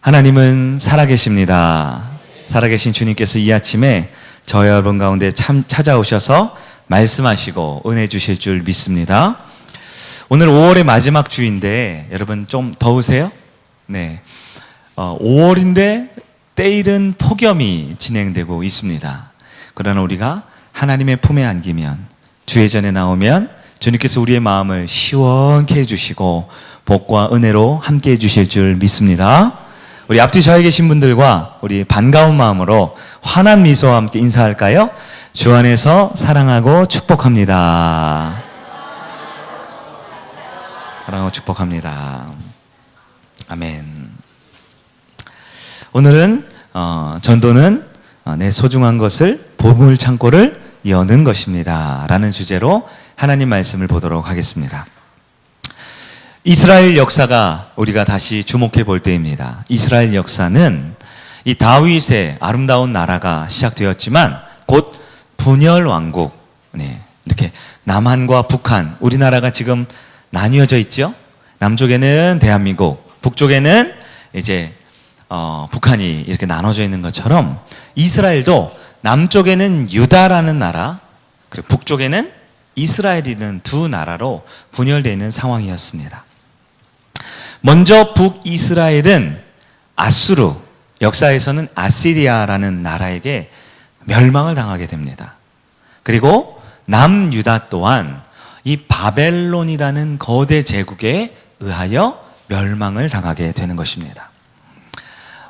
하나님은 살아계십니다. 살아계신 주님께서 이 아침에 저 여러분 가운데 찾아오셔서 말씀하시고 은혜 주실 줄 믿습니다. 오늘 5월의 마지막 주인데 여러분 좀 더우세요? 네. 5월인데 때이른 폭염이 진행되고 있습니다. 그러나 우리가 하나님의 품에 안기면, 주의 전에 나오면 주님께서 우리의 마음을 시원케 해주시고 복과 은혜로 함께 해주실 줄 믿습니다. 우리 앞뒤 저에 계신 분들과 우리 반가운 마음으로 환한 미소와 함께 인사할까요? 주 안에서 사랑하고 축복합니다. 사랑하고 축복합니다. 아멘. 오늘은 전도는 내 소중한 것을 보물 창고를 여는 것입니다 라는 주제로 하나님 말씀을 보도록 하겠습니다. 이스라엘 역사가 우리가 다시 주목해 볼 때입니다. 이스라엘 역사는 이 다윗의 아름다운 나라가 시작되었지만 곧 분열 왕국, 이렇게 남한과 북한, 우리나라가 지금 나뉘어져 있죠. 남쪽에는 대한민국, 북쪽에는 이제 북한이 이렇게 나눠져 있는 것처럼 이스라엘도 남쪽에는 유다라는 나라, 그리고 북쪽에는 이스라엘이라는 두 나라로 분열되어 있는 상황이었습니다. 먼저 북이스라엘은 아수르, 역사에서는 아시리아라는 나라에게 멸망을 당하게 됩니다. 그리고 남유다 또한 이 바벨론이라는 거대 제국에 의하여 멸망을 당하게 되는 것입니다.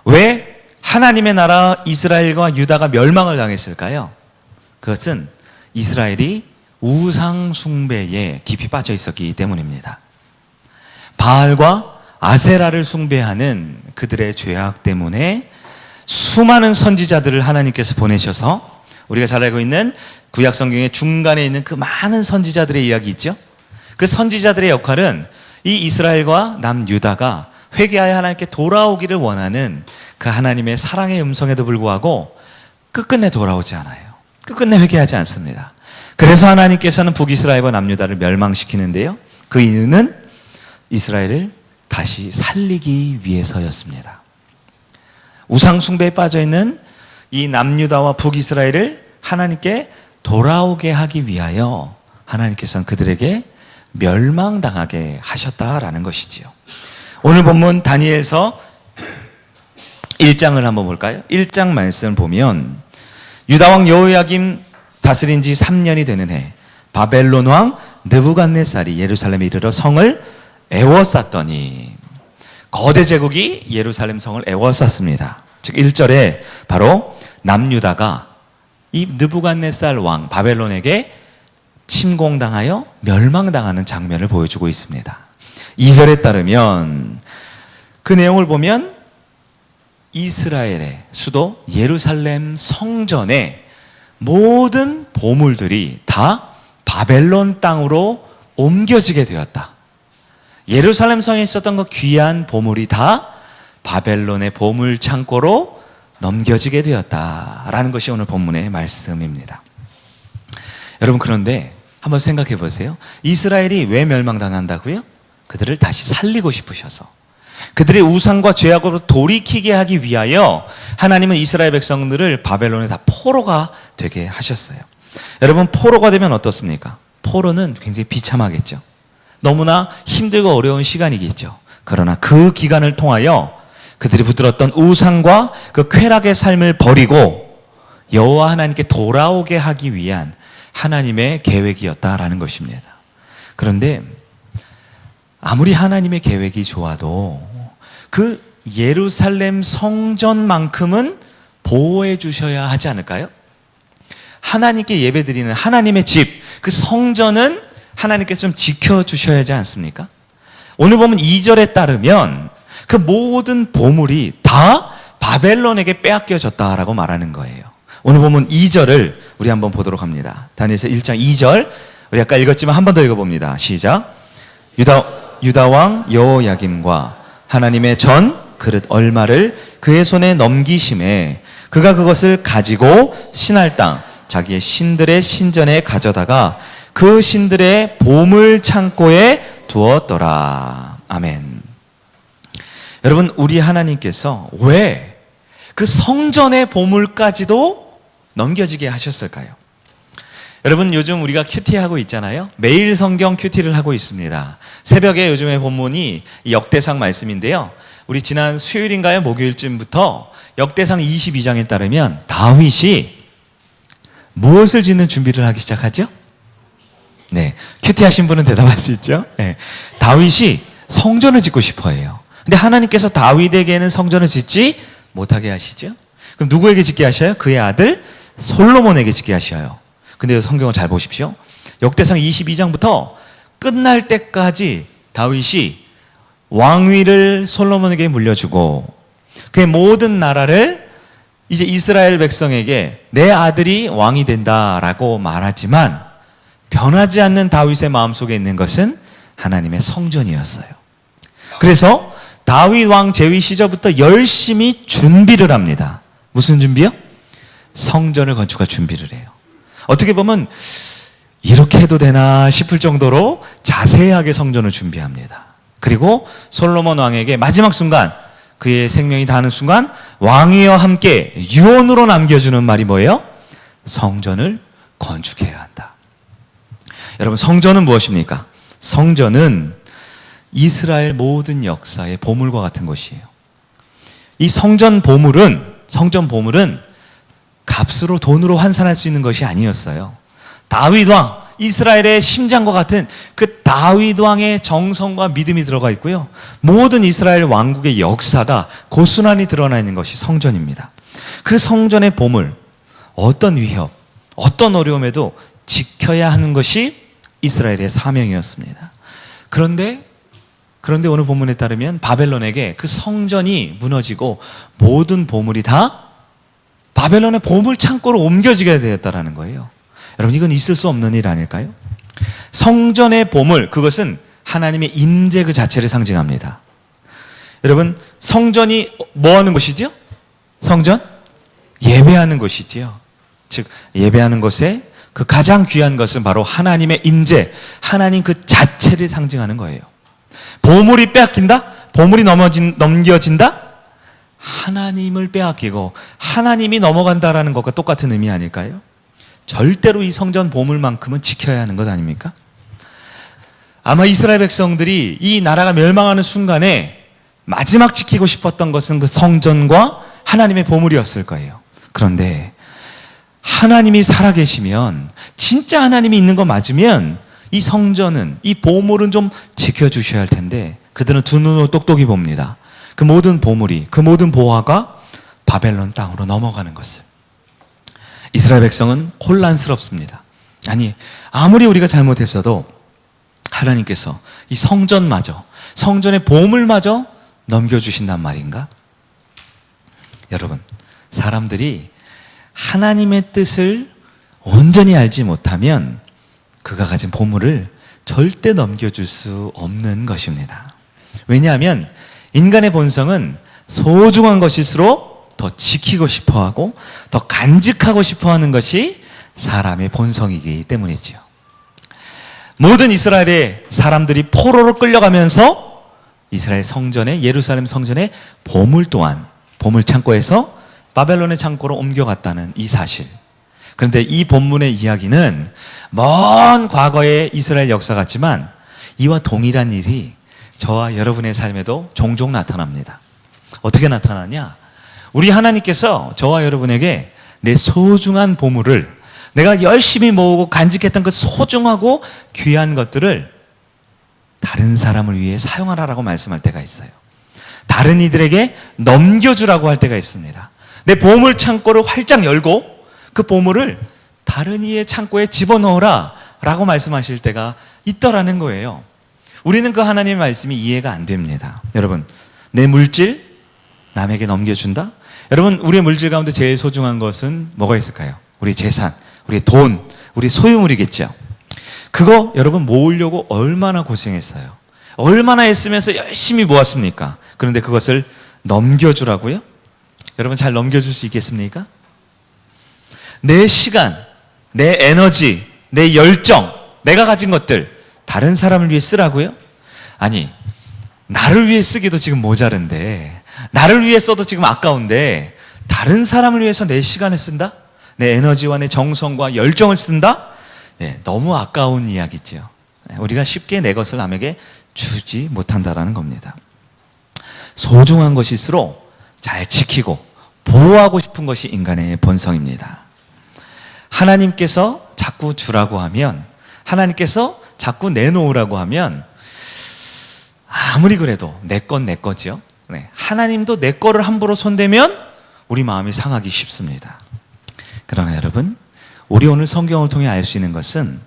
왜 하나님의 나라 이스라엘과 유다가 멸망을 당했을까요? 그것은 이스라엘이 우상 숭배에 깊이 빠져 있었기 때문입니다. 바알과 아세라를 숭배하는 그들의 죄악 때문에 수많은 선지자들을 하나님께서 보내셔서, 우리가 잘 알고 있는 구약 성경의 중간에 있는 그 많은 선지자들의 이야기 있죠? 그 선지자들의 역할은 이 이스라엘과 남유다가 회개하여 하나님께 돌아오기를 원하는 그 하나님의 사랑의 음성에도 불구하고 끝끝내 돌아오지 않아요. 끝끝내 회개하지 않습니다. 그래서 하나님께서는 북이스라엘과 남유다를 멸망시키는데요, 그 이유는 이스라엘을 다시 살리기 위해서였습니다. 우상 숭배에 빠져있는 이 남유다와 북이스라엘을 하나님께 돌아오게 하기 위하여 하나님께서는 그들에게 멸망당하게 하셨다라는 것이지요. 오늘 본문 다니엘서 1장을 한번 볼까요? 1장 말씀을 보면 유다왕 여호야김 다스린 지 3년이 되는 해, 바벨론 왕 느부갓네살이 예루살렘에 이르러 성을 에워쌌더니, 거대 제국이 예루살렘 성을 에워쌌습니다. 즉 1절에 바로 남유다가 이 느부갓네살 왕 바벨론에게 침공당하여 멸망당하는 장면을 보여주고 있습니다. 2절에 따르면 그 내용을 보면 이스라엘의 수도 예루살렘 성전의 모든 보물들이 다 바벨론 땅으로 옮겨지게 되었다. 예루살렘 성에 있었던 그 귀한 보물이 다 바벨론의 보물 창고로 넘겨지게 되었다라는 것이 오늘 본문의 말씀입니다. 여러분, 그런데 한번 생각해 보세요. 이스라엘이 왜 멸망당한다고요? 그들을 다시 살리고 싶으셔서, 그들의 우상과 죄악으로 돌이키게 하기 위하여 하나님은 이스라엘 백성들을 바벨론에 다 포로가 되게 하셨어요. 여러분, 포로가 되면 어떻습니까? 포로는 굉장히 비참하겠죠. 너무나 힘들고 어려운 시간이겠죠. 그러나 그 기간을 통하여 그들이 붙들었던 우상과 그 쾌락의 삶을 버리고 여호와 하나님께 돌아오게 하기 위한 하나님의 계획이었다라는 것입니다. 그런데 아무리 하나님의 계획이 좋아도 그 예루살렘 성전만큼은 보호해 주셔야 하지 않을까요? 하나님께 예배드리는 하나님의 집, 그 성전은 하나님께서 좀 지켜주셔야 하지 않습니까? 오늘 보면 2절에 따르면 그 모든 보물이 다 바벨론에게 빼앗겨졌다라고 말하는 거예요. 오늘 보면 2절을 우리 한번 보도록 합니다. 다니엘서 1장 2절, 우리 아까 읽었지만 한 번 더 읽어봅니다. 시작. 유다왕 여호야김과 하나님의 전 그릇 얼마를 그의 손에 넘기심에 그가 그것을 가지고 신할 땅 자기의 신들의 신전에 가져다가 그 신들의 보물 창고에 두었더라. 아멘. 여러분, 우리 하나님께서 왜 그 성전의 보물까지도 넘겨지게 하셨을까요? 여러분, 요즘 우리가 큐티하고 있잖아요. 매일 성경 큐티를 하고 있습니다. 새벽에 요즘의 본문이 역대상 말씀인데요. 우리 지난 수요일인가요? 목요일쯤부터 역대상 22장에 따르면 다윗이 무엇을 짓는 준비를 하기 시작하죠? 네, 큐티 하신 분은 대답할 수 있죠? 네, 다윗이 성전을 짓고 싶어 해요. 근데 하나님께서 다윗에게는 성전을 짓지 못하게 하시죠? 그럼 누구에게 짓게 하셔요? 그의 아들 솔로몬에게 짓게 하셔요. 근데 성경을 잘 보십시오. 역대상 22장부터 끝날 때까지 다윗이 왕위를 솔로몬에게 물려주고 그의 모든 나라를 이제 이스라엘 백성에게 내 아들이 왕이 된다라고 말하지만 변하지 않는 다윗의 마음속에 있는 것은 하나님의 성전이었어요. 그래서 다윗 왕 제위 시절부터 열심히 준비를 합니다. 무슨 준비요? 성전을 건축할 준비를 해요. 어떻게 보면 이렇게 해도 되나 싶을 정도로 자세하게 성전을 준비합니다. 그리고 솔로몬 왕에게 마지막 순간, 그의 생명이 다하는 순간 왕위와 함께 유언으로 남겨주는 말이 뭐예요? 성전을 건축해야 한다. 여러분, 성전은 무엇입니까? 성전은 이스라엘 모든 역사의 보물과 같은 것이에요. 이 성전 보물은 값으로, 돈으로 환산할 수 있는 것이 아니었어요. 다윗 왕, 이스라엘의 심장과 같은 그 다윗 왕의 정성과 믿음이 들어가 있고요. 모든 이스라엘 왕국의 역사가 고스란히 드러나 있는 것이 성전입니다. 그 성전의 보물, 어떤 위협, 어떤 어려움에도 지켜야 하는 것이 이스라엘의 사명이었습니다. 그런데 오늘 본문에 따르면 바벨론에게 그 성전이 무너지고 모든 보물이 다 바벨론의 보물 창고로 옮겨지게 되었다는 거예요. 여러분, 이건 있을 수 없는 일 아닐까요? 성전의 보물, 그것은 하나님의 임재 그 자체를 상징합니다. 여러분, 성전이 뭐 하는 곳이죠? 성전? 예배하는 곳이지요. 즉, 예배하는 것에 그 가장 귀한 것은 바로 하나님의 임재, 하나님 그 자체를 상징하는 거예요. 보물이 빼앗긴다? 보물이 넘겨진다? 하나님을 빼앗기고 하나님이 넘어간다라는 것과 똑같은 의미 아닐까요? 절대로 이 성전 보물만큼은 지켜야 하는 것 아닙니까? 아마 이스라엘 백성들이 이 나라가 멸망하는 순간에 마지막 지키고 싶었던 것은 그 성전과 하나님의 보물이었을 거예요. 그런데 하나님이 살아계시면, 진짜 하나님이 있는 거 맞으면 이 성전은, 이 보물은 좀 지켜주셔야 할 텐데 그들은 두 눈으로 똑똑히 봅니다. 그 모든 보물이, 그 모든 보화가 바벨론 땅으로 넘어가는 것을. 이스라엘 백성은 혼란스럽습니다. 아니, 아무리 우리가 잘못했어도 하나님께서 이 성전마저, 성전의 보물마저 넘겨주신단 말인가? 여러분, 사람들이 하나님의 뜻을 온전히 알지 못하면 그가 가진 보물을 절대 넘겨줄 수 없는 것입니다. 왜냐하면 인간의 본성은 소중한 것일수록 더 지키고 싶어하고 더 간직하고 싶어하는 것이 사람의 본성이기 때문이지요. 모든 이스라엘의 사람들이 포로로 끌려가면서 이스라엘 성전에, 예루살렘 성전의 보물 또한 보물 창고에서 바벨론의 창고로 옮겨갔다는 이 사실. 그런데 이 본문의 이야기는 먼 과거의 이스라엘 역사 같지만 이와 동일한 일이 저와 여러분의 삶에도 종종 나타납니다. 어떻게 나타나냐? 우리 하나님께서 저와 여러분에게 내 소중한 보물을, 내가 열심히 모으고 간직했던 그 소중하고 귀한 것들을 다른 사람을 위해 사용하라라고 말씀할 때가 있어요. 다른 이들에게 넘겨주라고 할 때가 있습니다. 내 보물 창고를 활짝 열고 그 보물을 다른 이의 창고에 집어넣어라 라고 말씀하실 때가 있더라는 거예요. 우리는 그 하나님의 말씀이 이해가 안 됩니다. 여러분, 내 물질 남에게 넘겨준다? 여러분, 우리의 물질 가운데 제일 소중한 것은 뭐가 있을까요? 우리 재산, 우리 돈, 우리 소유물이겠죠. 그거 여러분 모으려고 얼마나 고생했어요. 얼마나 애쓰면서 열심히 모았습니까? 그런데 그것을 넘겨주라고요? 여러분, 잘 넘겨줄 수 있겠습니까? 내 시간, 내 에너지, 내 열정, 내가 가진 것들 다른 사람을 위해 쓰라고요? 아니, 나를 위해 쓰기도 지금 모자른데, 나를 위해 써도 지금 아까운데, 다른 사람을 위해서 내 시간을 쓴다? 내 에너지와 내 정성과 열정을 쓴다? 너무 아까운 이야기죠. 우리가 쉽게 내 것을 남에게 주지 못한다라는 겁니다. 소중한 것일수록 잘 지키고 보호하고 싶은 것이 인간의 본성입니다. 하나님께서 자꾸 주라고 하면, 하나님께서 자꾸 내놓으라고 하면 아무리 그래도 내 건 내 거죠. 하나님도 내 거를 함부로 손대면 우리 마음이 상하기 쉽습니다. 그러나 여러분, 우리 오늘 성경을 통해 알 수 있는 것은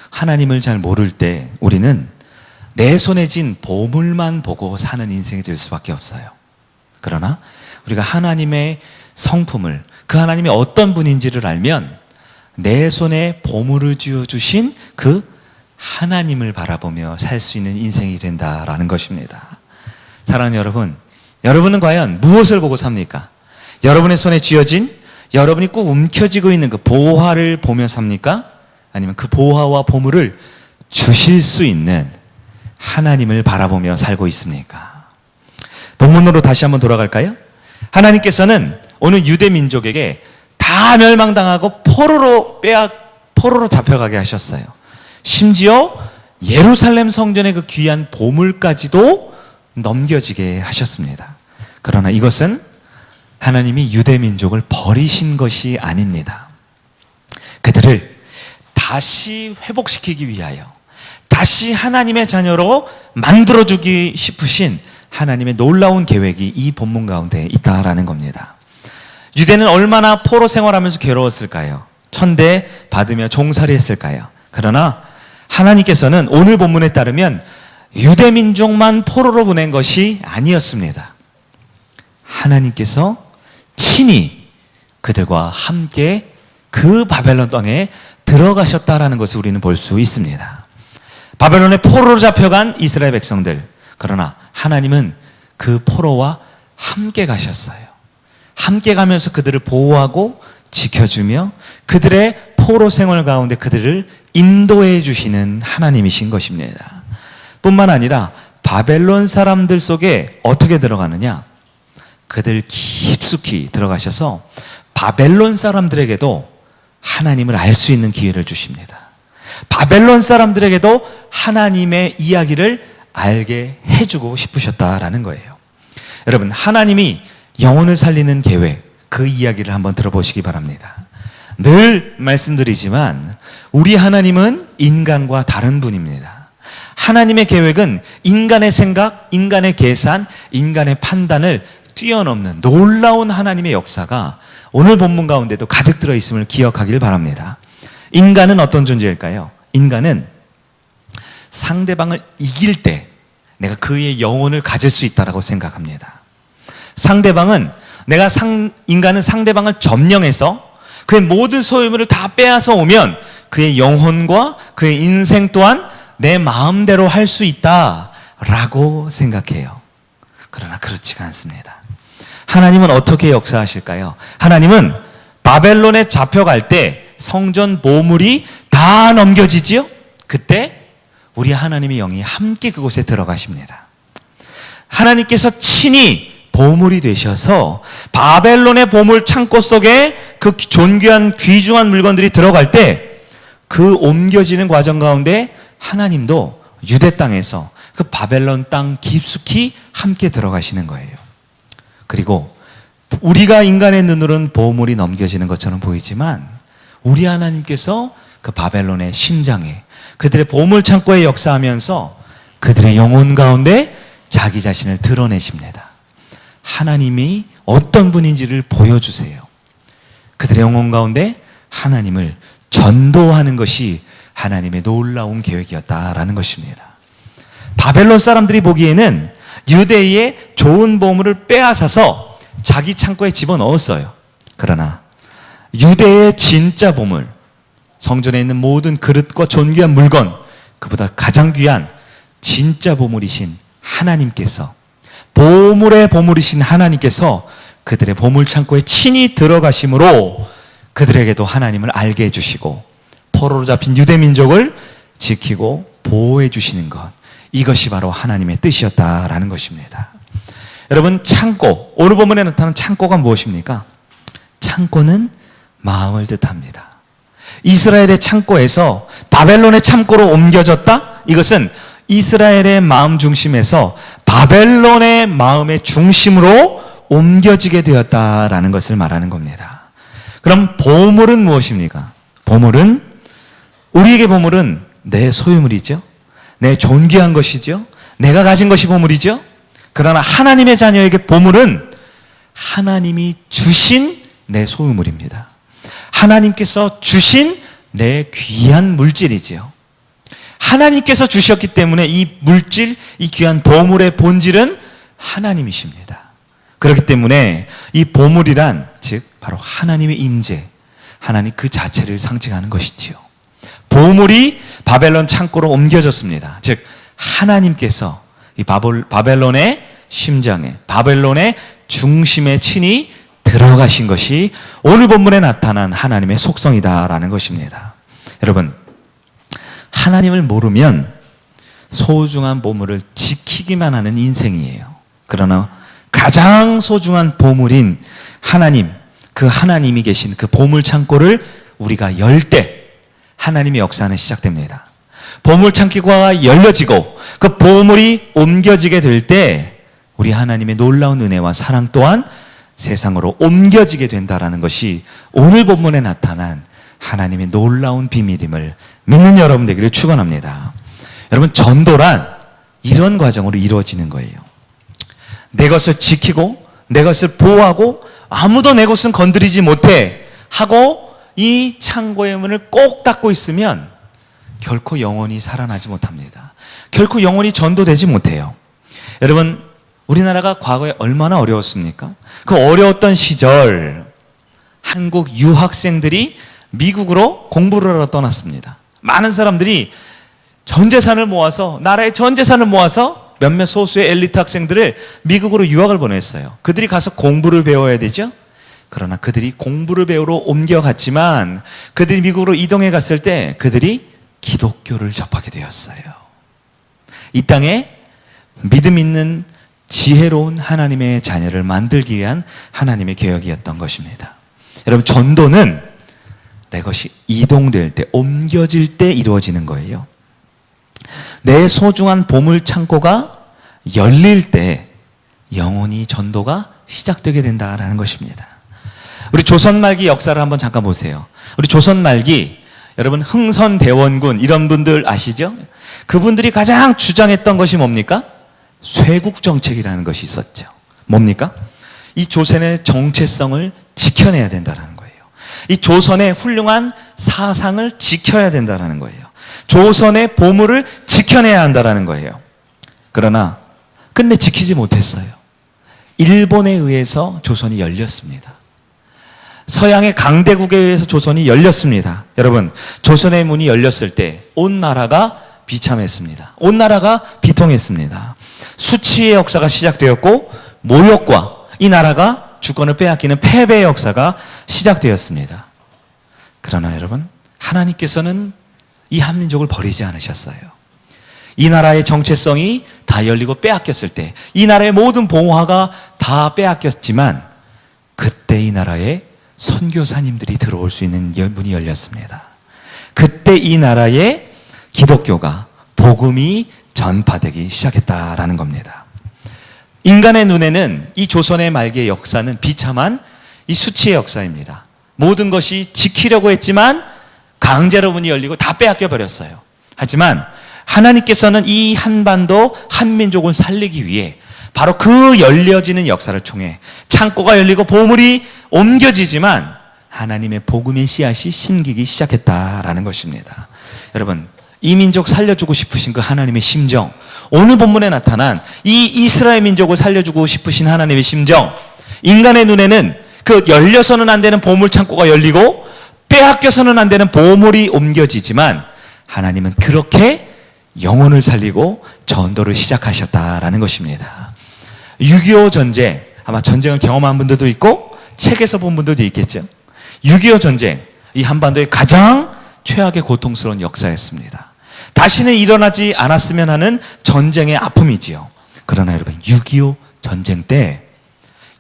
하나님을 잘 모를 때 우리는 내 손에 쥔 보물만 보고 사는 인생이 될 수밖에 없어요. 그러나 우리가 하나님의 성품을, 그 하나님이 어떤 분인지를 알면 내 손에 보물을 쥐어주신 그 하나님을 바라보며 살 수 있는 인생이 된다라는 것입니다. 사랑하는 여러분, 여러분은 과연 무엇을 보고 삽니까? 여러분의 손에 쥐어진, 여러분이 꼭 움켜쥐고 있는 그 보화를 보며 삽니까? 아니면 그 보화와 보물을 주실 수 있는 하나님을 바라보며 살고 있습니까? 본문으로 다시 한번 돌아갈까요? 하나님께서는 오늘 유대 민족에게 다 멸망당하고 포로로 잡혀가게 하셨어요. 심지어 예루살렘 성전의 그 귀한 보물까지도 넘겨지게 하셨습니다. 그러나 이것은 하나님이 유대 민족을 버리신 것이 아닙니다. 그들을 다시 회복시키기 위하여, 다시 하나님의 자녀로 만들어주기 싶으신 하나님의 놀라운 계획이 이 본문 가운데 있다라는 겁니다. 유대는 얼마나 포로 생활하면서 괴로웠을까요? 천대 받으며 종살이 했을까요? 그러나 하나님께서는 오늘 본문에 따르면 유대 민족만 포로로 보낸 것이 아니었습니다. 하나님께서 친히 그들과 함께 그 바벨론 땅에 들어가셨다라는 것을 우리는 볼 수 있습니다. 바벨론에 포로로 잡혀간 이스라엘 백성들, 그러나 하나님은 그 포로와 함께 가셨어요. 함께 가면서 그들을 보호하고 지켜주며 그들의 포로 생활 가운데 그들을 인도해 주시는 하나님이신 것입니다. 뿐만 아니라 바벨론 사람들 속에 어떻게 들어가느냐? 그들 깊숙이 들어가셔서 바벨론 사람들에게도 하나님을 알 수 있는 기회를 주십니다. 바벨론 사람들에게도 하나님의 이야기를 알게 해주고 싶으셨다라는 거예요. 여러분, 하나님이 영혼을 살리는 계획, 그 이야기를 한번 들어보시기 바랍니다. 늘 말씀드리지만 우리 하나님은 인간과 다른 분입니다. 하나님의 계획은 인간의 생각, 인간의 계산, 인간의 판단을 뛰어넘는 놀라운 하나님의 역사가 오늘 본문 가운데도 가득 들어있음을 기억하길 바랍니다. 인간은 어떤 존재일까요? 인간은 상대방을 이길 때 내가 그의 영혼을 가질 수 있다고 생각합니다. 인간은 상대방을 점령해서 그의 모든 소유물을 다 빼앗아 오면 그의 영혼과 그의 인생 또한 내 마음대로 할 수 있다라고 생각해요. 그러나 그렇지가 않습니다. 하나님은 어떻게 역사하실까요? 하나님은 바벨론에 잡혀갈 때 성전 보물이 다 넘겨지지요? 그때 우리 하나님의 영이 함께 그곳에 들어가십니다. 하나님께서 친히 보물이 되셔서 바벨론의 보물 창고 속에 그 존귀한 귀중한 물건들이 들어갈 때 그 옮겨지는 과정 가운데 하나님도 유대 땅에서 그 바벨론 땅 깊숙이 함께 들어가시는 거예요. 그리고 우리가 인간의 눈으로는 보물이 넘겨지는 것처럼 보이지만 우리 하나님께서 그 바벨론의 심장에 그들의 보물 창고에 역사하면서 그들의 영혼 가운데 자기 자신을 드러내십니다. 하나님이 어떤 분인지를 보여주세요. 그들의 영혼 가운데 하나님을 전도하는 것이 하나님의 놀라운 계획이었다라는 것입니다. 바벨론 사람들이 보기에는 유대의 좋은 보물을 빼앗아서 자기 창고에 집어넣었어요. 그러나 유대의 진짜 보물, 성전에 있는 모든 그릇과 존귀한 물건, 그보다 가장 귀한 진짜 보물이신 하나님께서, 보물의 보물이신 하나님께서 그들의 보물 창고에 친히 들어가심으로 그들에게도 하나님을 알게 해주시고 포로로 잡힌 유대 민족을 지키고 보호해 주시는 것, 이것이 바로 하나님의 뜻이었다라는 것입니다. 여러분, 창고, 오늘 본문에 나타난 창고가 무엇입니까? 창고는 마음을 뜻합니다. 이스라엘의 창고에서 바벨론의 창고로 옮겨졌다? 이것은 이스라엘의 마음 중심에서 바벨론의 마음의 중심으로 옮겨지게 되었다라는 것을 말하는 겁니다. 그럼 보물은 무엇입니까? 우리에게 보물은 내 소유물이죠. 내 존귀한 것이죠. 내가 가진 것이 보물이죠. 그러나 하나님의 자녀에게 보물은 하나님이 주신 내 소유물입니다. 하나님께서 주신 내 귀한 물질이지요. 하나님께서 주셨기 때문에 이 물질, 이 귀한 보물의 본질은 하나님이십니다. 그렇기 때문에 이 보물이란 즉 바로 하나님의 임재, 하나님 그 자체를 상징하는 것이지요. 보물이 바벨론 창고로 옮겨졌습니다. 즉 하나님께서 이 바벨론의 심장에, 바벨론의 중심에 친히 들어가신 것이 오늘 본문에 나타난 하나님의 속성이다라는 것입니다. 여러분, 하나님을 모르면 소중한 보물을 지키기만 하는 인생이에요. 그러나 가장 소중한 보물인 하나님, 그 하나님이 계신 그 보물 창고를 우리가 열 때 하나님의 역사는 시작됩니다. 보물 창고가 열려지고 그 보물이 옮겨지게 될 때 우리 하나님의 놀라운 은혜와 사랑 또한 세상으로 옮겨지게 된다라는 것이 오늘 본문에 나타난 하나님의 놀라운 비밀임을 믿는 여러분 되기를 축원합니다. 여러분, 전도란 이런 과정으로 이루어지는 거예요. 내 것을 지키고 내 것을 보호하고 아무도 내 것은 건드리지 못해 하고 이 창고의 문을 꼭 닫고 있으면 결코 영원히 살아나지 못합니다. 결코 영원히 전도되지 못해요. 여러분, 우리나라가 과거에 얼마나 어려웠습니까? 그 어려웠던 시절 한국 유학생들이 미국으로 공부를 하러 떠났습니다. 많은 사람들이 전 재산을 모아서, 나라의 전 재산을 모아서 몇몇 소수의 엘리트 학생들을 미국으로 유학을 보냈어요. 그들이 가서 공부를 배워야 되죠. 그러나 그들이 공부를 배우러 옮겨갔지만 그들이 미국으로 이동해 갔을 때 그들이 기독교를 접하게 되었어요. 이 땅에 믿음 있는 지혜로운 하나님의 자녀를 만들기 위한 하나님의 계획이었던 것입니다. 여러분, 전도는 내 것이 이동될 때, 옮겨질 때 이루어지는 거예요. 내 소중한 보물 창고가 열릴 때 영원히 전도가 시작되게 된다는 것입니다. 우리 조선 말기 역사를 한번 잠깐 보세요. 우리 조선 말기, 여러분 흥선대원군 이런 분들 아시죠? 그분들이 가장 주장했던 것이 뭡니까? 쇄국정책이라는 것이 있었죠. 뭡니까? 이 조선의 정체성을 지켜내야 된다는 거예요. 이 조선의 훌륭한 사상을 지켜야 된다는 거예요. 조선의 보물을 지켜내야 한다는 거예요. 그러나 끝내 지키지 못했어요. 일본에 의해서 조선이 열렸습니다. 서양의 강대국에 의해서 조선이 열렸습니다. 여러분, 조선의 문이 열렸을 때 온 나라가 비참했습니다. 온 나라가 비통했습니다. 수치의 역사가 시작되었고 모욕과 이 나라가 주권을 빼앗기는 패배의 역사가 시작되었습니다. 그러나 여러분, 하나님께서는 이 한민족을 버리지 않으셨어요. 이 나라의 정체성이 다 열리고 빼앗겼을 때, 이 나라의 모든 봉화가 다 빼앗겼지만 그때 이 나라에 선교사님들이 들어올 수 있는 문이 열렸습니다. 그때 이 나라에 기독교가, 복음이 전파되기 시작했다라는 겁니다. 인간의 눈에는 이 조선의 말기의 역사는 비참한 이 수치의 역사입니다. 모든 것이 지키려고 했지만 강제로 문이 열리고 다 빼앗겨 버렸어요. 하지만 하나님께서는 이 한반도 한민족을 살리기 위해 바로 그 열려지는 역사를 통해 창고가 열리고 보물이 옮겨지지만 하나님의 복음의 씨앗이 심기기 시작했다라는 것입니다. 여러분, 이 민족 살려주고 싶으신 그 하나님의 심정, 오늘 본문에 나타난 이 이스라엘 민족을 살려주고 싶으신 하나님의 심정, 인간의 눈에는 그 열려서는 안 되는 보물 창고가 열리고 빼앗겨서는 안 되는 보물이 옮겨지지만 하나님은 그렇게 영혼을 살리고 전도를 시작하셨다라는 것입니다. 6.25 전쟁, 아마 전쟁을 경험한 분들도 있고 책에서 본 분들도 있겠죠. 6.25 전쟁, 이 한반도의 가장 최악의 고통스러운 역사였습니다. 다시는 일어나지 않았으면 하는 전쟁의 아픔이지요. 그러나 여러분, 6.25 전쟁 때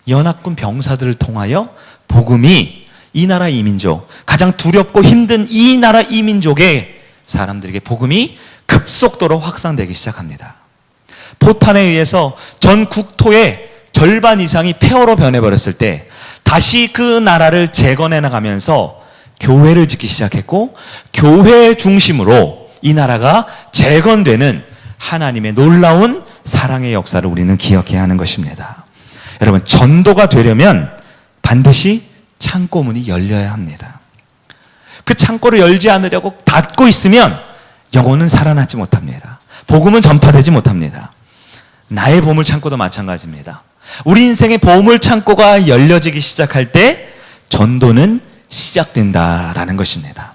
연합군 병사들을 통하여 복음이 이 나라 이민족, 가장 두렵고 힘든 이 나라 이민족의 사람들에게 복음이 급속도로 확산되기 시작합니다. 포탄에 의해서 전 국토의 절반 이상이 폐허로 변해버렸을 때 다시 그 나라를 재건해 나가면서 교회를 짓기 시작했고, 교회 중심으로 이 나라가 재건되는 하나님의 놀라운 사랑의 역사를 우리는 기억해야 하는 것입니다. 여러분, 전도가 되려면 반드시 창고문이 열려야 합니다. 그 창고를 열지 않으려고 닫고 있으면 영혼은 살아나지 못합니다. 복음은 전파되지 못합니다. 나의 보물 창고도 마찬가지입니다. 우리 인생의 보물 창고가 열려지기 시작할 때 전도는 시작된다라는 것입니다.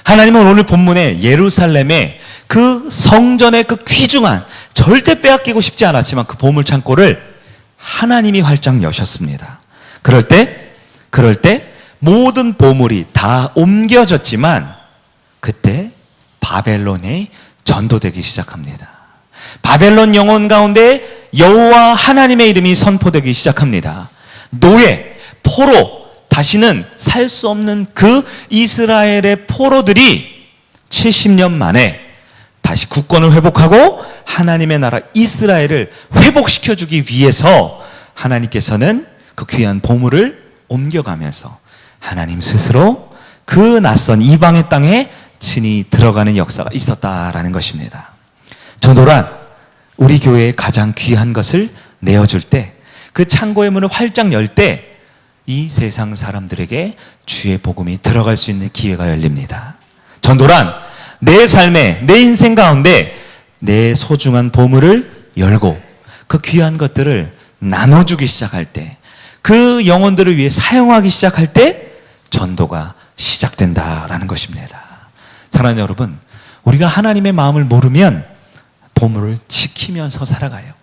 하나님은 오늘 본문에 예루살렘의 그 성전의 그 귀중한, 절대 빼앗기고 싶지 않았지만 그 보물 창고를 하나님이 활짝 여셨습니다. 그럴 때 모든 보물이 다 옮겨졌지만 그때 바벨론에 전도되기 시작합니다. 바벨론 영혼 가운데 여호와 하나님의 이름이 선포되기 시작합니다. 노예, 포로, 다시는 살 수 없는 그 이스라엘의 포로들이 70년 만에 다시 국권을 회복하고 하나님의 나라 이스라엘을 회복시켜주기 위해서 하나님께서는 그 귀한 보물을 옮겨가면서 하나님 스스로 그 낯선 이방의 땅에 친히 들어가는 역사가 있었다라는 것입니다. 전도란 우리 교회에 가장 귀한 것을 내어줄 때, 그 창고의 문을 활짝 열 때 이 세상 사람들에게 주의 복음이 들어갈 수 있는 기회가 열립니다. 전도란 내 삶에, 내 인생 가운데 내 소중한 보물을 열고 그 귀한 것들을 나눠주기 시작할 때, 그 영혼들을 위해 사용하기 시작할 때 전도가 시작된다라는 것입니다. 사랑하는 여러분, 우리가 하나님의 마음을 모르면 보물을 지키면서 살아가요.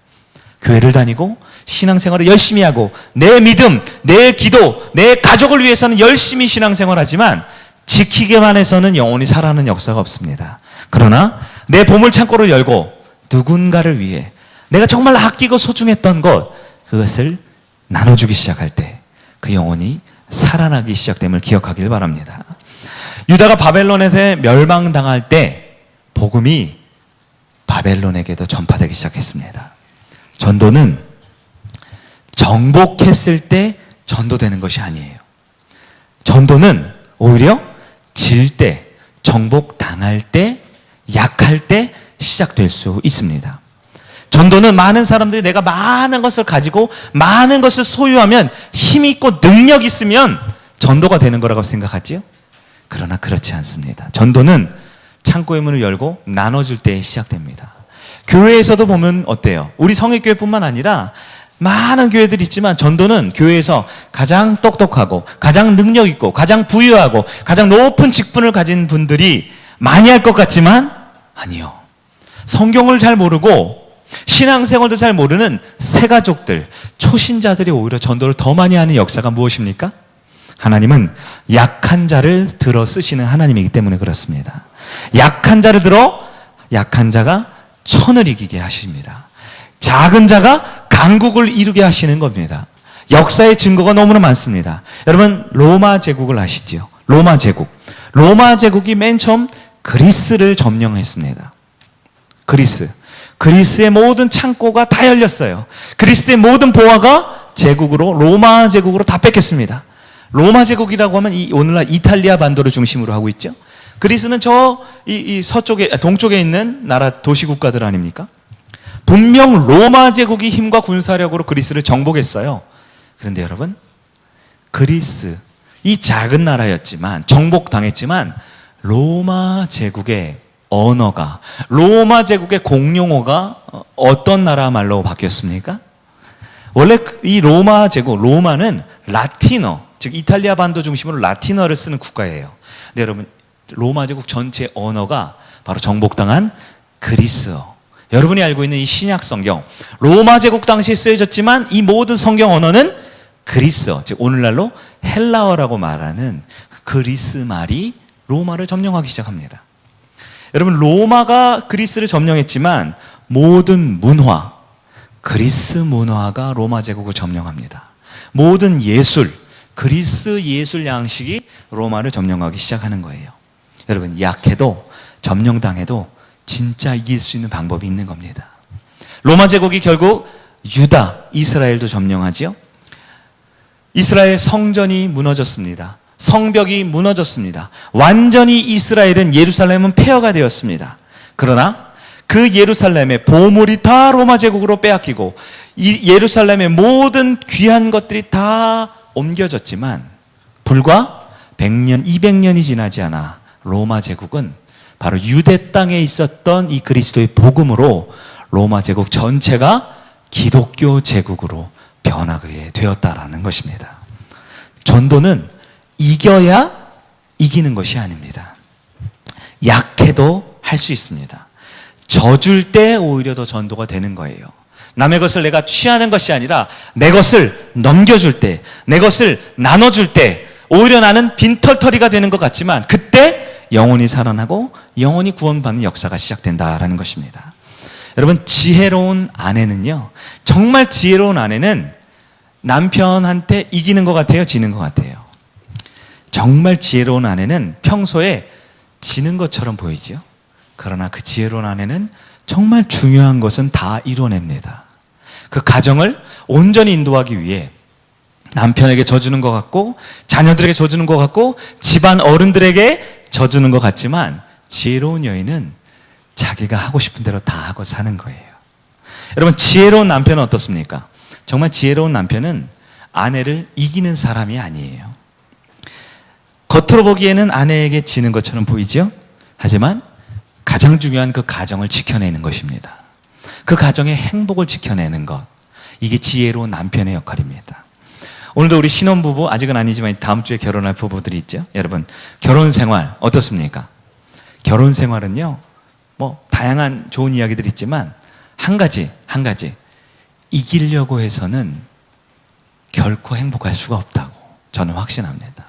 교회를 다니고 신앙생활을 열심히 하고 내 믿음, 내 기도, 내 가족을 위해서는 열심히 신앙생활하지만 지키기만 해서는 영원히 살아가는 역사가 없습니다. 그러나 내 보물 창고를 열고 누군가를 위해 내가 정말 아끼고 소중했던 것, 그것을 나눠주기 시작할 때 그 영혼이 살아나기 시작됨을 기억하길 바랍니다. 유다가 바벨론에서 멸망당할 때 복음이 바벨론에게도 전파되기 시작했습니다. 전도는 정복했을 때 전도되는 것이 아니에요. 전도는 오히려 질 때, 정복당할 때, 약할 때 시작될 수 있습니다. 전도는 많은 사람들이 내가 많은 것을 가지고 많은 것을 소유하면 힘 있고 능력 있으면 전도가 되는 거라고 생각하지요? 그러나 그렇지 않습니다. 전도는 창고의 문을 열고 나눠줄 때 시작됩니다. 교회에서도 보면 어때요? 우리 성의교회뿐만 아니라 많은 교회들이 있지만 전도는 교회에서 가장 똑똑하고 가장 능력 있고 가장 부유하고 가장 높은 직분을 가진 분들이 많이 할 것 같지만 아니요. 성경을 잘 모르고 신앙생활도 잘 모르는 새가족들, 초신자들이 오히려 전도를 더 많이 하는 역사가 무엇입니까? 하나님은 약한 자를 들어 쓰시는 하나님이기 때문에 그렇습니다. 약한 자를 들어 약한 자가 천을 이기게 하십니다. 작은 자가 강국을 이루게 하시는 겁니다. 역사의 증거가 너무나 많습니다. 여러분, 로마 제국을 아시죠? 로마 제국. 로마 제국이 맨 처음 그리스를 점령했습니다. 그리스의 모든 창고가 다 열렸어요. 그리스의 모든 보화가 제국으로, 로마 제국으로 다 뺏겼습니다. 로마 제국이라고 하면 오늘날 이탈리아 반도를 중심으로 하고 있죠. 그리스는 서쪽에, 동쪽에 있는 나라 도시 국가들 아닙니까? 분명 로마 제국이 힘과 군사력으로 그리스를 정복했어요. 그런데 여러분, 그리스, 이 작은 나라였지만, 정복당했지만, 로마 제국의 언어가, 로마 제국의 공용어가 어떤 나라 말로 바뀌었습니까? 원래 이 로마 제국, 로마는 라틴어, 즉 이탈리아 반도 중심으로 라틴어를 쓰는 국가예요. 근데 여러분, 로마 제국 전체 언어가 바로 정복당한 그리스어. 여러분이 알고 있는 이 신약 성경, 로마 제국 당시에 쓰여졌지만 이 모든 성경 언어는 그리스어, 즉 오늘날로 헬라어라고 말하는 그리스 말이 로마를 점령하기 시작합니다. 여러분, 로마가 그리스를 점령했지만 모든 문화, 그리스 문화가 로마 제국을 점령합니다. 모든 예술, 그리스 예술 양식이 로마를 점령하기 시작하는 거예요. 여러분, 약해도 점령당해도 진짜 이길 수 있는 방법이 있는 겁니다. 로마 제국이 결국 유다, 이스라엘도 점령하지요. 이스라엘 성전이 무너졌습니다. 성벽이 무너졌습니다. 완전히 이스라엘은, 예루살렘은 폐허가 되었습니다. 그러나 그 예루살렘의 보물이 다 로마 제국으로 빼앗기고 이 예루살렘의 모든 귀한 것들이 다 옮겨졌지만 불과 100년, 200년이 지나지 않아 로마 제국은 바로 유대 땅에 있었던 이 그리스도의 복음으로 로마 제국 전체가 기독교 제국으로 변하게 되었다라는 것입니다. 전도는 이겨야 이기는 것이 아닙니다. 약해도 할 수 있습니다. 져줄 때 오히려 더 전도가 되는 거예요. 남의 것을 내가 취하는 것이 아니라 내 것을 넘겨줄 때, 내 것을 나눠줄 때 오히려 나는 빈털터리가 되는 것 같지만 그때 영혼이 살아나고 영혼이 구원받는 역사가 시작된다라는 것입니다. 여러분, 지혜로운 아내는요, 정말 지혜로운 아내는 남편한테 이기는 것 같아요, 지는 것 같아요? 정말 지혜로운 아내는 평소에 지는 것처럼 보이지요. 그러나 그 지혜로운 아내는 정말 중요한 것은 다 이뤄냅니다. 그 가정을 온전히 인도하기 위해 남편에게 져주는 것 같고 자녀들에게 져주는 것 같고 집안 어른들에게 져주는 것 같지만 지혜로운 여인은 자기가 하고 싶은 대로 다 하고 사는 거예요. 여러분, 지혜로운 남편은 어떻습니까? 정말 지혜로운 남편은 아내를 이기는 사람이 아니에요. 겉으로 보기에는 아내에게 지는 것처럼 보이죠? 하지만 가장 중요한 그 가정을 지켜내는 것입니다. 그 가정의 행복을 지켜내는 것, 이게 지혜로운 남편의 역할입니다. 오늘도 우리 신혼부부, 아직은 아니지만 다음 주에 결혼할 부부들이 있죠. 여러분, 결혼 생활 어떻습니까? 결혼 생활은요, 다양한 좋은 이야기들이 있지만 한 가지 이기려고 해서는 결코 행복할 수가 없다고 저는 확신합니다.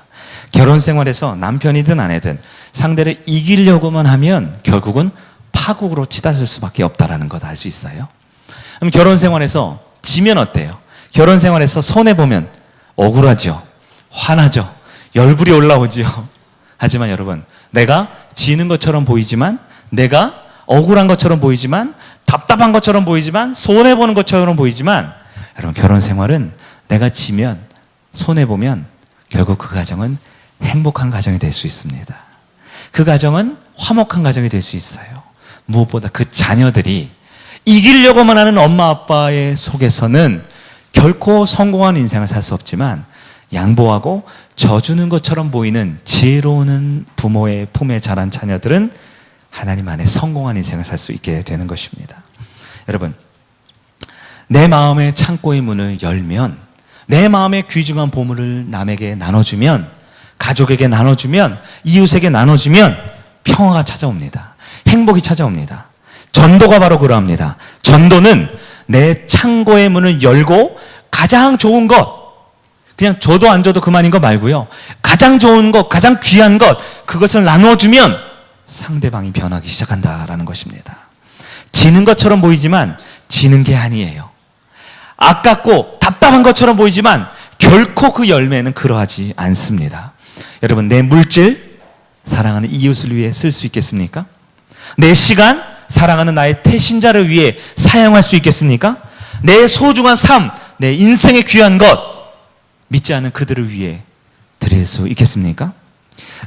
결혼 생활에서 남편이든 아내든 상대를 이기려고만 하면 결국은 파국으로 치닫을 수밖에 없다는 것 알 수 있어요. 그럼 결혼 생활에서 지면 어때요? 결혼 생활에서 손해보면 억울하죠. 화나죠. 열불이 올라오죠. 하지만 여러분, 내가 지는 것처럼 보이지만, 내가 억울한 것처럼 보이지만, 답답한 것처럼 보이지만, 손해보는 것처럼 보이지만, 여러분, 결혼 생활은 내가 지면, 손해보면 결국 그 가정은 행복한 가정이 될 수 있습니다. 그 가정은 화목한 가정이 될 수 있어요. 무엇보다 그 자녀들이 이기려고만 하는 엄마 아빠의 속에서는 결코 성공한 인생을 살 수 없지만 양보하고 져주는 것처럼 보이는 지혜로운 부모의 품에 자란 자녀들은 하나님 안에 성공한 인생을 살 수 있게 되는 것입니다. 여러분, 내 마음의 창고의 문을 열면, 내 마음의 귀중한 보물을 남에게 나눠주면, 가족에게 나눠주면, 이웃에게 나눠주면 평화가 찾아옵니다. 행복이 찾아옵니다. 전도가 바로 그러합니다. 전도는 내 창고의 문을 열고 가장 좋은 것, 그냥 줘도 안 줘도 그만인 거 말고요, 가장 좋은 것, 가장 귀한 것, 그것을 나눠주면 상대방이 변하기 시작한다라는 것입니다. 지는 것처럼 보이지만 지는 게 아니에요. 아깝고 답답한 것처럼 보이지만 결코 그 열매는 그러하지 않습니다. 여러분, 내 물질, 사랑하는 이웃을 위해 쓸 수 있겠습니까? 내 시간, 사랑하는 나의 태신자를 위해 사용할 수 있겠습니까? 내 소중한 삶, 내 인생의 귀한 것, 믿지 않는 그들을 위해 드릴 수 있겠습니까?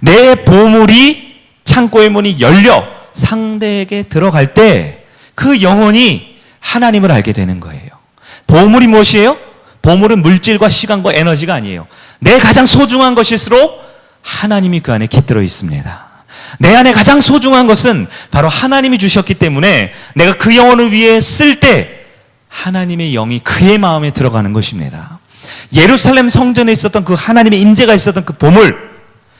내 보물이, 창고의 문이 열려 상대에게 들어갈 때 그 영혼이 하나님을 알게 되는 거예요. 보물이 무엇이에요? 보물은 물질과 시간과 에너지가 아니에요. 내 가장 소중한 것일수록 하나님이 그 안에 깃들어 있습니다. 내 안에 가장 소중한 것은 바로 하나님이 주셨기 때문에 내가 그 영혼을 위해 쓸 때 하나님의 영이 그의 마음에 들어가는 것입니다. 예루살렘 성전에 있었던 그 하나님의 임재가 있었던 그 보물,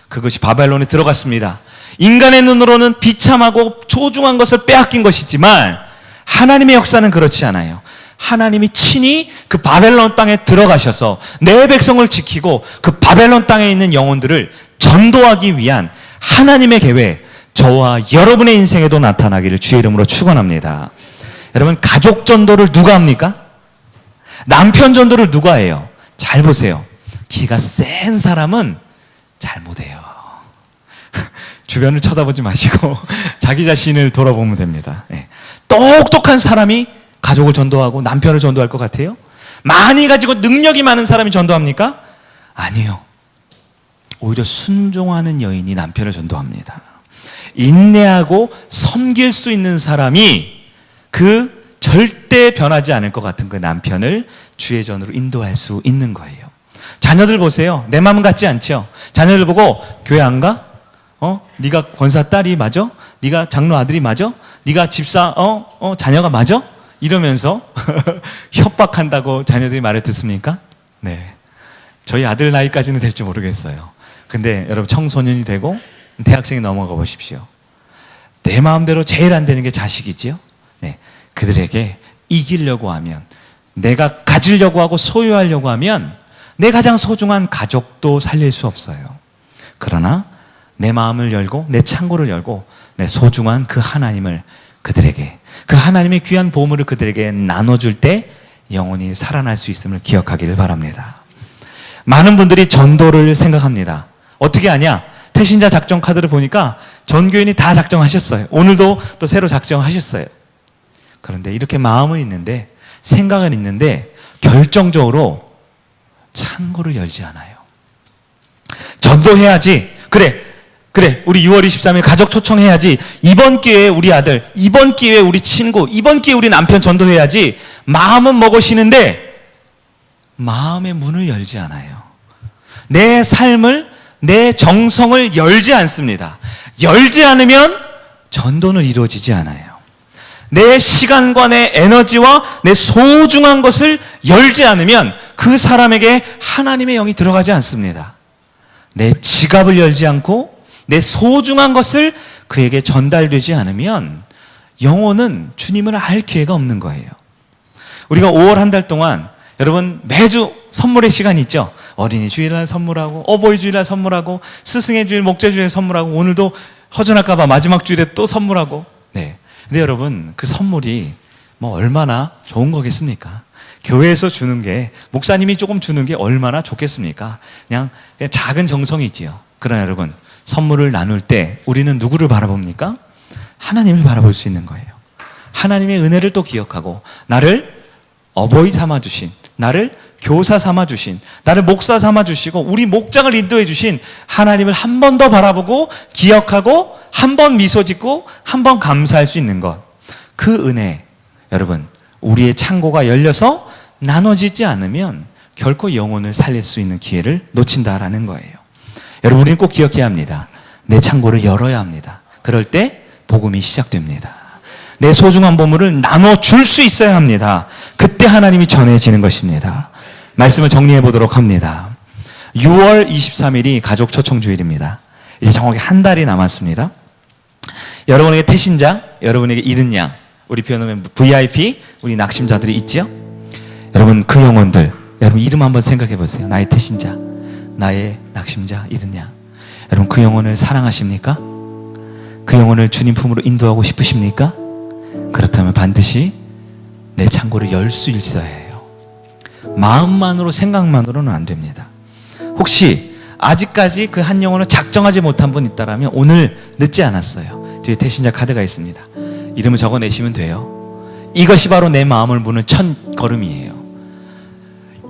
그것이 바벨론에 들어갔습니다. 인간의 눈으로는 비참하고 소중한 것을 빼앗긴 것이지만 하나님의 역사는 그렇지 않아요. 하나님이 친히 그 바벨론 땅에 들어가셔서 내 백성을 지키고 그 바벨론 땅에 있는 영혼들을 전도하기 위한 하나님의 계획, 저와 여러분의 인생에도 나타나기를 주의 이름으로 축원합니다. 여러분, 가족 전도를 누가 합니까? 남편 전도를 누가 해요? 잘 보세요. 기가 센 사람은 잘 못해요. 주변을 쳐다보지 마시고 자기 자신을 돌아보면 됩니다. 네. 똑똑한 사람이 가족을 전도하고 남편을 전도할 것 같아요? 많이 가지고 능력이 많은 사람이 전도합니까? 아니요. 오히려 순종하는 여인이 남편을 전도합니다. 인내하고 섬길 수 있는 사람이 그 절대 변하지 않을 것 같은 그 남편을 주의 전으로 인도할 수 있는 거예요. 자녀들 보세요. 내 마음 같지 않죠? 자녀들 보고 교회 안 가? 네가 권사 딸이 맞아? 네가 장로 아들이 맞아? 네가 집사 자녀가 맞아? 이러면서 협박한다고 자녀들이 말을 듣습니까? 네. 저희 아들 나이까지는 될지 모르겠어요. 근데 여러분, 청소년이 되고 대학생이 넘어가 보십시오. 내 마음대로 제일 안 되는 게 자식이지요. 네. 그들에게 이기려고 하면, 내가 가지려고 하고 소유하려고 하면 내 가장 소중한 가족도 살릴 수 없어요. 그러나 내 마음을 열고 내 창고를 열고 내 소중한 그 하나님을 그들에게, 그 하나님의 귀한 보물을 그들에게 나눠줄 때 영혼이 살아날 수 있음을 기억하기를 바랍니다. 많은 분들이 전도를 생각합니다. 어떻게 하냐? 태신자 작정 카드를 보니까 전교인이 다 작정하셨어요. 오늘도 또 새로 작정하셨어요. 그런데 이렇게 마음은 있는데, 생각은 있는데 결정적으로 창고를 열지 않아요. 전도해야지. 그래, 우리 6월 23일 가족 초청해야지. 이번 기회에 우리 아들, 이번 기회에 우리 친구, 이번 기회에 우리 남편 전도해야지. 마음은 먹으시는데 마음의 문을 열지 않아요. 내 삶을, 내 정성을 열지 않습니다. 열지 않으면 전도는 이루어지지 않아요. 내 시간과 내 에너지와 내 소중한 것을 열지 않으면 그 사람에게 하나님의 영이 들어가지 않습니다. 내 지갑을 열지 않고 내 소중한 것을 그에게 전달되지 않으면 영혼은 주님을 알 기회가 없는 거예요. 우리가 5월 한 달 동안 여러분 매주 선물의 시간이 있죠. 어린이 주일날 선물하고, 어버이 주일날 선물하고, 스승의 주일, 목자 주일에 선물하고, 오늘도 허전할까봐 마지막 주일에 또 선물하고. 네. 근데 여러분, 그 선물이 뭐 얼마나 좋은 거겠습니까? 교회에서 주는 게, 목사님이 조금 주는 게 얼마나 좋겠습니까? 그냥 작은 정성이지요. 그러나 여러분, 선물을 나눌 때 우리는 누구를 바라봅니까? 하나님을 바라볼 수 있는 거예요. 하나님의 은혜를 또 기억하고, 나를 어버이 삼아주신, 나를 교사 삼아주신, 나를 목사 삼아주시고 우리 목장을 인도해 주신 하나님을 한 번 더 바라보고 기억하고 한 번 미소 짓고 한 번 감사할 수 있는 것, 그 은혜, 여러분, 우리의 창고가 열려서 나눠지지 않으면 결코 영혼을 살릴 수 있는 기회를 놓친다라는 거예요. 여러분, 우리는 꼭 기억해야 합니다. 내 창고를 열어야 합니다. 그럴 때 복음이 시작됩니다. 내 소중한 보물을 나눠줄 수 있어야 합니다. 그때 하나님이 전해지는 것입니다. 말씀을 정리해 보도록 합니다. 6월 23일이 가족 초청 주일입니다. 이제 정확히 한 달이 남았습니다. 여러분에게 태신자, 여러분에게 잃은 양, 우리 표현하면 VIP, 우리 낙심자들이 있죠? 여러분, 그 영혼들, 여러분 이름 한번 생각해 보세요. 나의 태신자, 나의 낙심자, 잃은 양. 여러분, 그 영혼을 사랑하십니까? 그 영혼을 주님 품으로 인도하고 싶으십니까? 그렇다면 반드시 내 창고를 열 수 있어야 해요. 마음만으로, 생각만으로는 안 됩니다. 혹시 아직까지 그 한 영혼을 작정하지 못한 분 있다라면 오늘 늦지 않았어요. 뒤에 태신자 카드가 있습니다. 이름을 적어내시면 돼요. 이것이 바로 내 마음을 무는 첫 걸음이에요.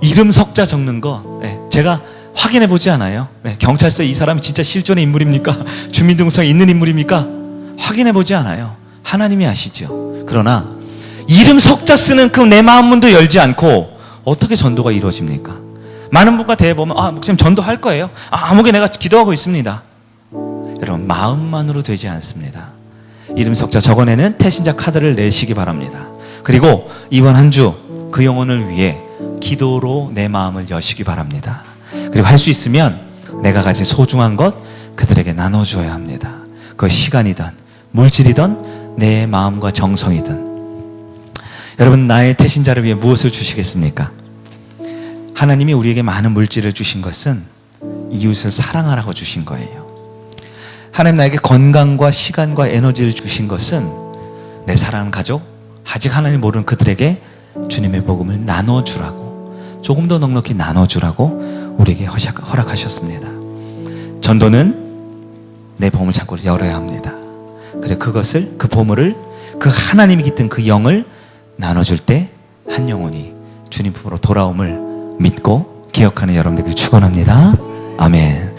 이름 석자 적는 거, 제가 확인해 보지 않아요. 경찰서에 이 사람이 진짜 실존의 인물입니까? 주민등록증에 있는 인물입니까? 확인해 보지 않아요. 하나님이 아시죠. 그러나 이름 석자 쓰는 그 내 마음 문도 열지 않고 어떻게 전도가 이루어집니까? 많은 분과 대해 보면, 목사님 전도할 거예요. 아무개 내가 기도하고 있습니다. 여러분, 마음만으로 되지 않습니다. 이름 석자 적어내는 태신자 카드를 내시기 바랍니다. 그리고 이번 한 주 그 영혼을 위해 기도로 내 마음을 여시기 바랍니다. 그리고 할 수 있으면 내가 가진 소중한 것 그들에게 나눠주어야 합니다. 그 시간이든 물질이든 내 마음과 정성이든. 여러분, 나의 태신자를 위해 무엇을 주시겠습니까? 하나님이 우리에게 많은 물질을 주신 것은 이웃을 사랑하라고 주신 거예요. 하나님 나에게 건강과 시간과 에너지를 주신 것은 내 사랑하는 가족, 아직 하나님 모르는 그들에게 주님의 복음을 나눠주라고, 조금 더 넉넉히 나눠주라고 우리에게 허락하셨습니다. 전도는 내 보물 창고를 열어야 합니다. 그래 그것을, 그 보물을, 그 하나님이 깃든 그 영을 나눠줄 때 한 영혼이 주님 품으로 돌아옴을 믿고 기억하는 여러분들에게 축원합니다. 아멘.